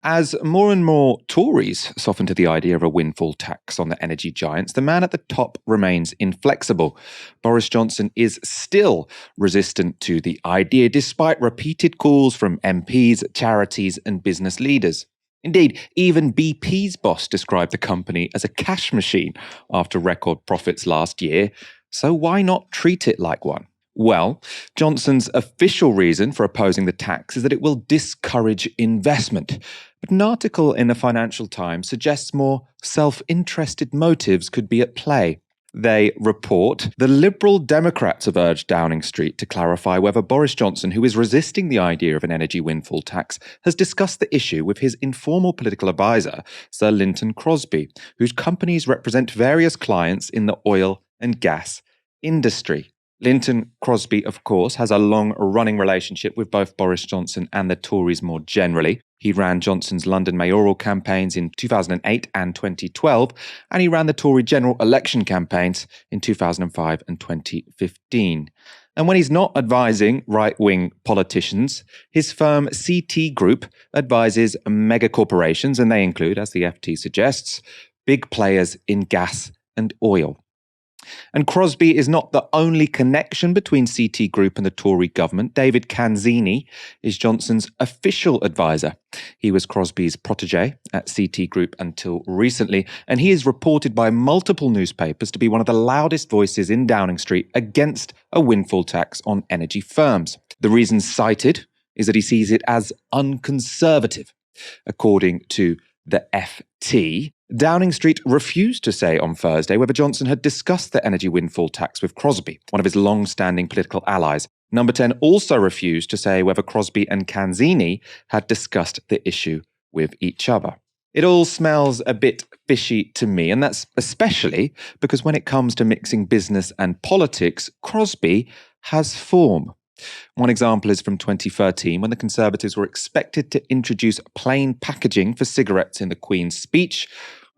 As more and more Tories soften to the idea of a windfall tax on the energy giants, the man at the top remains inflexible. Boris Johnson is still resistant to the idea, despite repeated calls from MPs, charities, and business leaders. Indeed, even BP's boss described the company as a cash machine after record profits last year. So why not treat it like one? Well, Johnson's official reason for opposing the tax is that it will discourage investment. But an article in the Financial Times suggests more self-interested motives could be at play. They report the Liberal Democrats have urged Downing Street to clarify whether Boris Johnson, who is resisting the idea of an energy windfall tax, has discussed the issue with his informal political advisor, Sir Lynton Crosby, whose companies represent various clients in the oil and gas industry. Lynton Crosby, of course, has a long-running relationship with both Boris Johnson and the Tories more generally. He ran Johnson's London mayoral campaigns in 2008 and 2012, and he ran the Tory general election campaigns in 2005 and 2015. And when he's not advising right-wing politicians, his firm CT Group advises mega corporations, and they include, as the FT suggests, big players in gas and oil. And Crosby is not the only connection between CT Group and the Tory government. David Canzini is Johnson's official advisor. He was Crosby's protege at CT Group until recently, and he is reported by multiple newspapers to be one of the loudest voices in Downing Street against a windfall tax on energy firms. The reason cited is that he sees it as unconservative. According to the FT, Downing Street refused to say on Thursday whether Johnson had discussed the energy windfall tax with Crosby, one of his long-standing political allies. Number 10 also refused to say whether Crosby and Canzini had discussed the issue with each other. It all smells a bit fishy to me, and that's especially because when it comes to mixing business and politics, Crosby has form. One example is from 2013, when the Conservatives were expected to introduce plain packaging for cigarettes in the Queen's speech.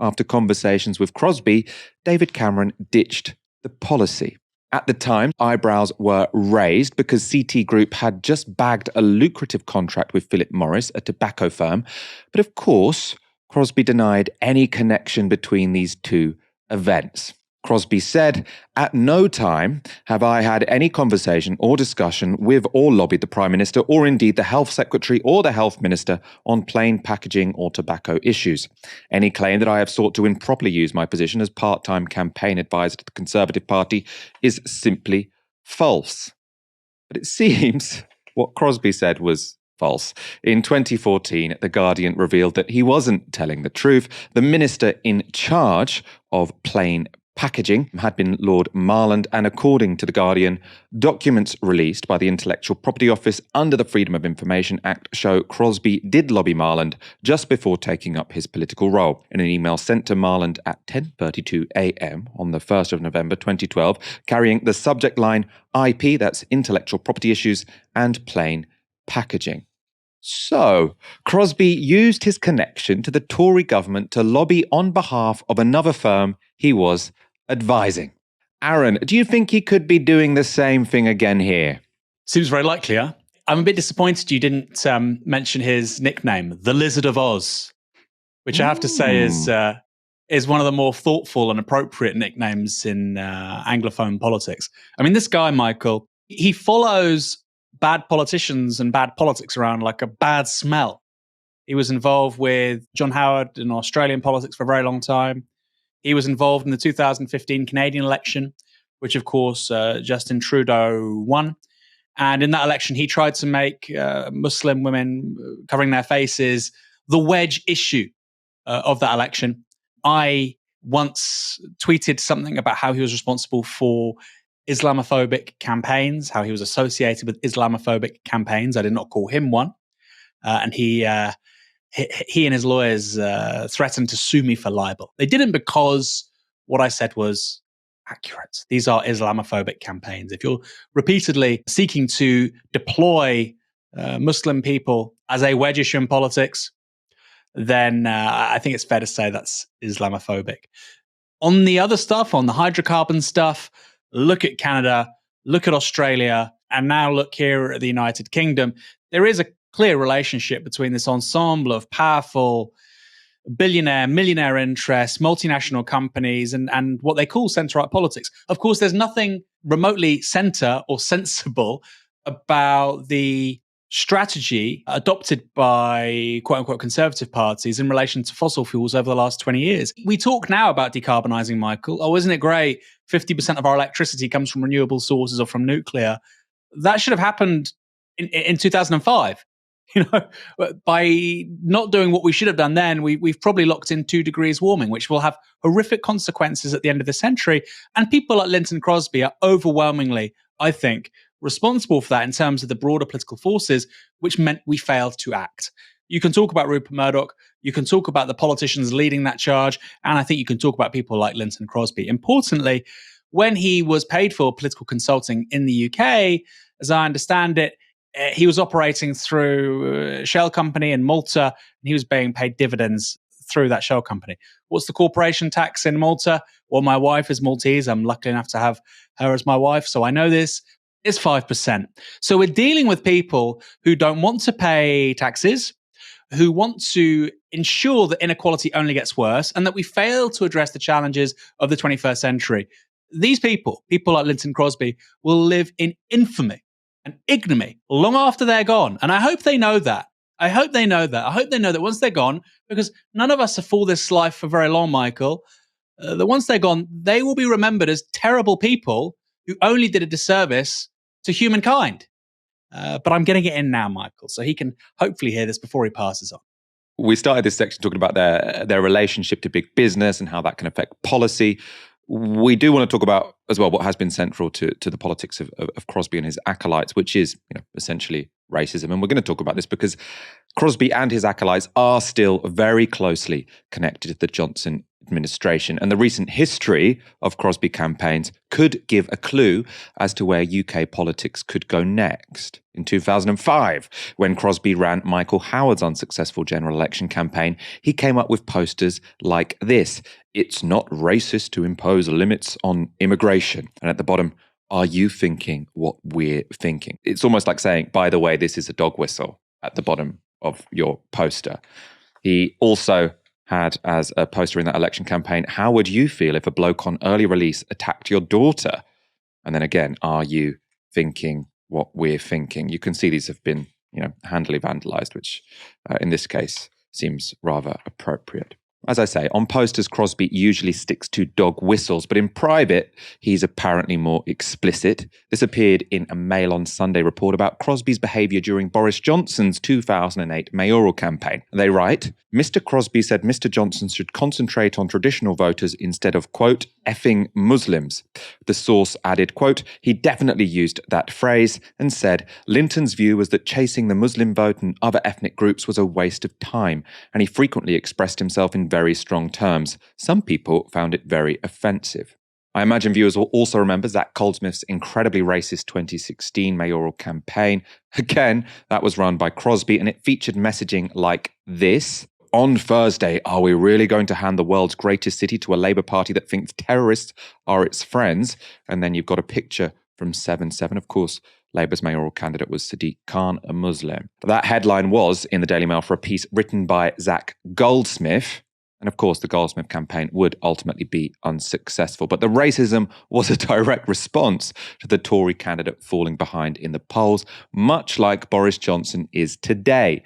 After conversations with Crosby, David Cameron ditched the policy. At the time, eyebrows were raised because CT Group had just bagged a lucrative contract with Philip Morris, a tobacco firm. But of course, Crosby denied any connection between these two events. Crosby said, "At no time have I had any conversation or discussion with or lobbied the Prime Minister or indeed the Health Secretary or the Health Minister on plain packaging or tobacco issues. Any claim that I have sought to improperly use my position as part-time campaign advisor to the Conservative Party is simply false." But it seems what Crosby said was false. In 2014, The Guardian revealed that he wasn't telling the truth. The minister in charge of plain packaging had been Lord Marland, and according to The Guardian, documents released by the Intellectual Property Office under the Freedom of Information Act show Crosby did lobby Marland just before taking up his political role. In an email sent to Marland at 10:32 a.m. on the 1st of November 2012, carrying the subject line IP, that's intellectual property issues, and plain packaging. So, Crosby used his connection to the Tory government to lobby on behalf of another firm he was advising. Aaron, do you think he could be doing the same thing again here? Seems very likely, huh? I'm a bit disappointed you didn't mention his nickname, the Lizard of Oz, which I have to say is one of the more thoughtful and appropriate nicknames in Anglophone politics. I mean, this guy, Michael, he follows bad politicians and bad politics around like a bad smell. He was involved with John Howard in Australian politics for a very long time. He was involved in the 2015 Canadian election, which of course Justin Trudeau won. And in that election, he tried to make Muslim women covering their faces the wedge issue of that election. I once tweeted something about how he was responsible for Islamophobic campaigns, how he was associated with Islamophobic campaigns. I did not call him one. And he and his lawyers threatened to sue me for libel. They didn't because what I said was accurate. These are Islamophobic campaigns. If you're repeatedly seeking to deploy Muslim people as a wedge issue in politics, then I think it's fair to say that's Islamophobic. On the other stuff, on the hydrocarbon stuff, look at Canada, look at Australia, and now look here at the United Kingdom. There is a clear relationship between this ensemble of powerful billionaire, millionaire interests, multinational companies, and what they call centre-right politics. Of course, there's nothing remotely centre or sensible about the strategy adopted by quote-unquote conservative parties in relation to fossil fuels over the last 20 years. We talk now about decarbonising, Michael. Oh, isn't it great? 50% of our electricity comes from renewable sources or from nuclear. That should have happened in 2005. By not doing what we should have done then, we've probably locked in 2 degrees warming, which will have horrific consequences at the end of the century. And people like Linton Crosby are overwhelmingly, I think, responsible for that in terms of the broader political forces, which meant we failed to act. You can talk about Rupert Murdoch, you can talk about the politicians leading that charge, and I think you can talk about people like Linton Crosby. Importantly, when he was paid for political consulting in the UK, as I understand it, he was operating through a shell company in Malta, and he was being paid dividends through that shell company. What's the corporation tax in Malta? Well, my wife is Maltese. I'm lucky enough to have her as my wife, so I know this. It's 5%. So we're dealing with people who don't want to pay taxes, who want to ensure that inequality only gets worse, and that we fail to address the challenges of the 21st century. These people like Linton Crosby, will live in infamy and ignominy long after they're gone. And I hope they know that. I hope they know that once they're gone, because none of us have fought this life for very long, Michael, that once they're gone, they will be remembered as terrible people who only did a disservice to humankind. But I'm getting it in now, Michael, so he can hopefully hear this before he passes on. We started this section talking about their relationship to big business and how that can affect policy. We do want to talk about as well what has been central to the politics of Crosby and his acolytes, which is essentially racism. And we're going to talk about this because Crosby and his acolytes are still very closely connected to the Johnson administration. And the recent history of Crosby campaigns could give a clue as to where UK politics could go next. In 2005, when Crosby ran Michael Howard's unsuccessful general election campaign, he came up with posters like this: "It's not racist to impose limits on immigration." And at the bottom, "Are you thinking what we're thinking?" It's almost like saying, by the way, this is a dog whistle at the bottom of your poster. He also had as a poster in that election campaign, "How would you feel if a bloke on early release attacked your daughter?" And then again, "Are you thinking what we're thinking?" You can see these have been, handily vandalized, which in this case seems rather appropriate. As I say, on posters, Crosby usually sticks to dog whistles, but in private, he's apparently more explicit. This appeared in a Mail on Sunday report about Crosby's behaviour during Boris Johnson's 2008 mayoral campaign. They write, "Mr. Crosby said Mr. Johnson should concentrate on traditional voters instead of, quote, effing Muslims." The source added, quote, "He definitely used that phrase and said Linton's view was that chasing the Muslim vote and other ethnic groups was a waste of time, and he frequently expressed himself in very strong terms. Some people found it very offensive." I imagine viewers will also remember Zach Goldsmith's incredibly racist 2016 mayoral campaign. Again, that was run by Crosby, and it featured messaging like this: "On Thursday, are we really going to hand the world's greatest city to a Labour Party that thinks terrorists are its friends?" And then you've got a picture from 7/7. Of course, Labour's mayoral candidate was Sadiq Khan, a Muslim. That headline was in the Daily Mail for a piece written by Zach Goldsmith. And of course, the Goldsmith campaign would ultimately be unsuccessful. But the racism was a direct response to the Tory candidate falling behind in the polls, much like Boris Johnson is today.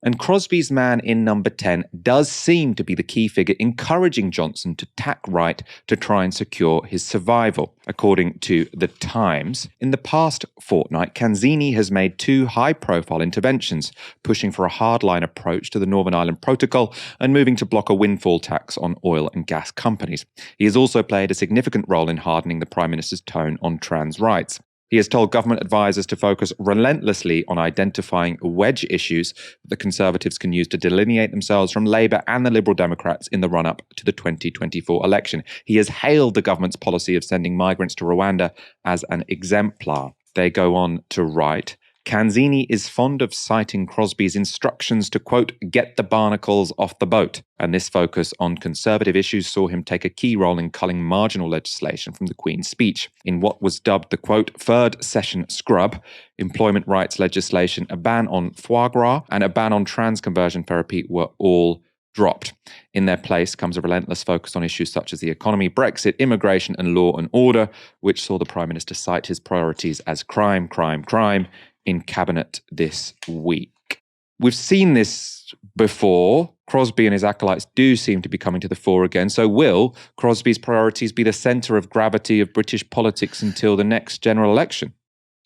And Crosby's man in number 10 does seem to be the key figure encouraging Johnson to tack right to try and secure his survival. According to The Times, in the past fortnight, Canzini has made 2 high-profile interventions, pushing for a hardline approach to the Northern Ireland Protocol and moving to block a windfall tax on oil and gas companies. He has also played a significant role in hardening the Prime Minister's tone on trans rights. He has told government advisers to focus relentlessly on identifying wedge issues that the Conservatives can use to delineate themselves from Labour and the Liberal Democrats in the run-up to the 2024 election. He has hailed the government's policy of sending migrants to Rwanda as an exemplar. They go on to write, Canzini is fond of citing Crosby's instructions to, quote, get the barnacles off the boat. And this focus on conservative issues saw him take a key role in culling marginal legislation from the Queen's speech in what was dubbed the, quote, third session scrub, employment rights legislation, a ban on foie gras, and a ban on trans conversion therapy were all dropped. In their place comes a relentless focus on issues such as the economy, Brexit, immigration, and law and order, which saw the Prime Minister cite his priorities as crime, crime, crime in Cabinet this week. We've seen this before. Crosby and his acolytes do seem to be coming to the fore again. So will Crosby's priorities be the centre of gravity of British politics until the next general election?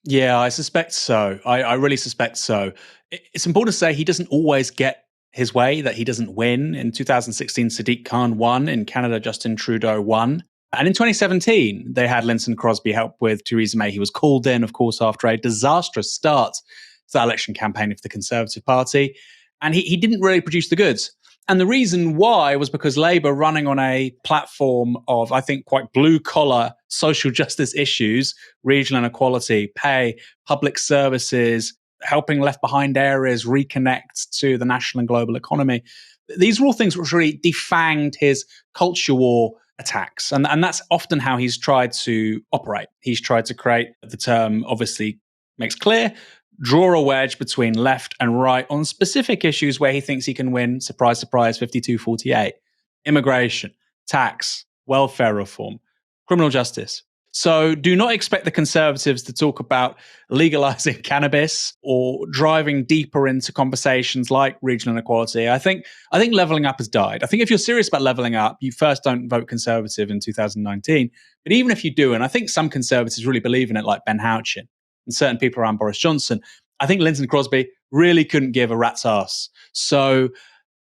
Yeah, I suspect so. I really suspect so. It's important to say he doesn't always get his way, that he doesn't win. In 2016, Sadiq Khan won. In Canada, Justin Trudeau won. And in 2017, they had Linton Crosby help with Theresa May. He was called in, of course, after a disastrous start to that election campaign for the Conservative Party. And he didn't really produce the goods. And the reason why was because Labour, running on a platform of, I think, quite blue-collar social justice issues, regional inequality, pay, public services, helping left-behind areas reconnect to the national and global economy. These are all things which really defanged his culture war attacks. And that's often how he's tried to operate. He's tried to create, the term obviously makes clear, draw a wedge between left and right on specific issues where he thinks he can win, surprise, surprise, 52-48. Immigration, tax, welfare reform, criminal justice. So do not expect the Conservatives to talk about legalizing cannabis or driving deeper into conversations like regional inequality. I think levelling up has died. I think if you're serious about levelling up, you first don't vote Conservative in 2019. But even if you do, and I think some Conservatives really believe in it, like Ben Houchin and certain people around Boris Johnson, I think Linton Crosby really couldn't give a rat's ass. So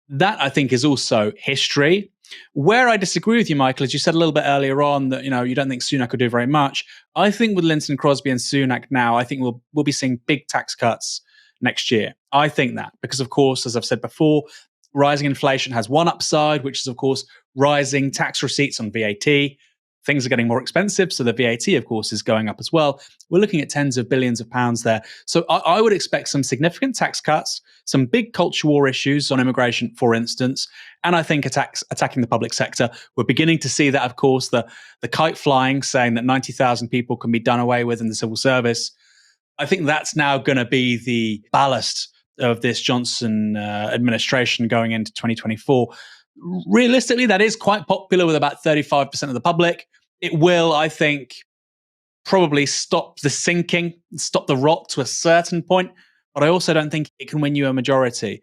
that, I think, is also history. Where I disagree with you, Michael, as you said a little bit earlier on that, you don't think Sunak will do very much. I think with Linton Crosby and Sunak now, I think we'll be seeing big tax cuts next year. I think that because, of course, as I've said before, rising inflation has one upside, which is, of course, rising tax receipts on VAT. Things are getting more expensive, so the VAT, of course, is going up as well. We're looking at tens of billions of pounds there. So I would expect some significant tax cuts, some big culture war issues on immigration, for instance, and I think attacking the public sector. We're beginning to see that, of course, the kite flying, saying that 90,000 people can be done away with in the civil service. I think that's now going to be the ballast of this Johnson administration going into 2024. Realistically, that is quite popular with about 35% of the public. It will, I think, probably stop the sinking, stop the rot to a certain point, but I also don't think it can win you a majority.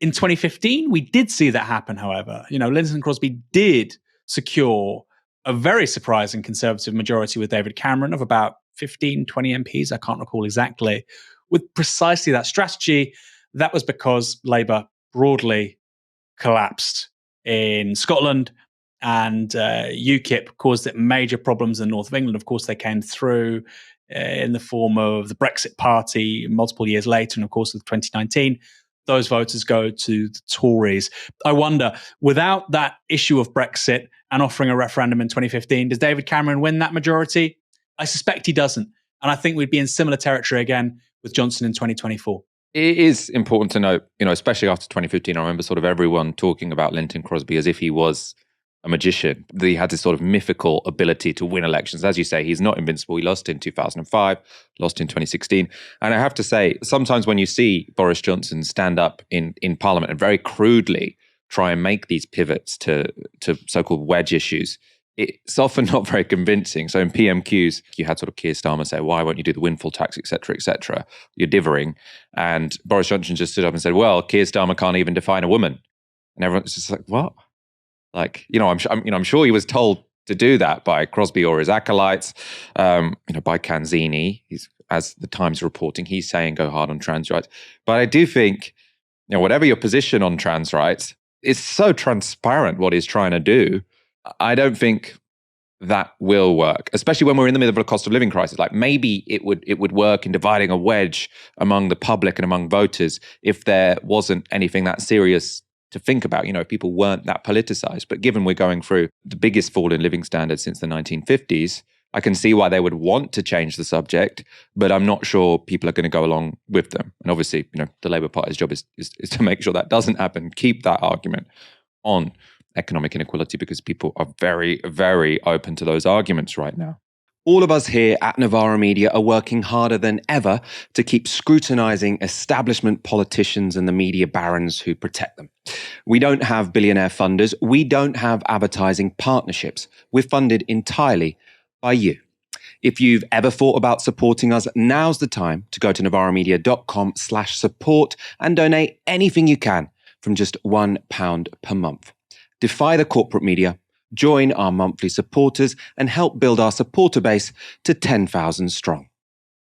In 2015, we did see that happen, however. Linton Crosby did secure a very surprising Conservative majority with David Cameron of about 15, 20 MPs, I can't recall exactly, with precisely that strategy. That was because Labour broadly collapsed in Scotland, and UKIP caused it major problems in the north of England. Of course, they came through in the form of the Brexit Party multiple years later, and of course, with 2019, those voters go to the Tories. I wonder, without that issue of Brexit and offering a referendum in 2015, does David Cameron win that majority? I suspect he doesn't. And I think we'd be in similar territory again with Johnson in 2024. It is important to note, especially after 2015, I remember sort of everyone talking about Linton Crosby as if he was a magician. He had this sort of mythical ability to win elections. As you say, he's not invincible. He lost in 2005, lost in 2016. And I have to say, sometimes when you see Boris Johnson stand up in Parliament and very crudely try and make these pivots to so-called wedge issues, it's often not very convincing. So in PMQs, you had sort of Keir Starmer say, why won't you do the windfall tax, et cetera, et cetera? You're dithering. And Boris Johnson just stood up and said, well, Keir Starmer can't even define a woman. And everyone's just like, what? Like, I'm sure he was told to do that by Crosby or his acolytes, by Canzini. As the Times reporting, he's saying go hard on trans rights. But I do think, whatever your position on trans rights, it's so transparent what he's trying to do. I don't think that will work, especially when we're in the middle of a cost of living crisis. Like maybe it would work in dividing a wedge among the public and among voters if there wasn't anything that serious to think about, if people weren't that politicized. But given we're going through the biggest fall in living standards since the 1950s, I can see why they would want to change the subject, but I'm not sure people are going to go along with them. And obviously, the Labour Party's job is to make sure that doesn't happen. Keep that argument on economic inequality, because people are very, very open to those arguments right now. All of us here at Novara Media are working harder than ever to keep scrutinizing establishment politicians and the media barons who protect them. We don't have billionaire funders. We don't have advertising partnerships. We're funded entirely by you. If you've ever thought about supporting us, now's the time to go to novaramedia.com/support and donate anything you can from just £1 per month. Defy the corporate media, join our monthly supporters, and help build our supporter base to 10,000 strong.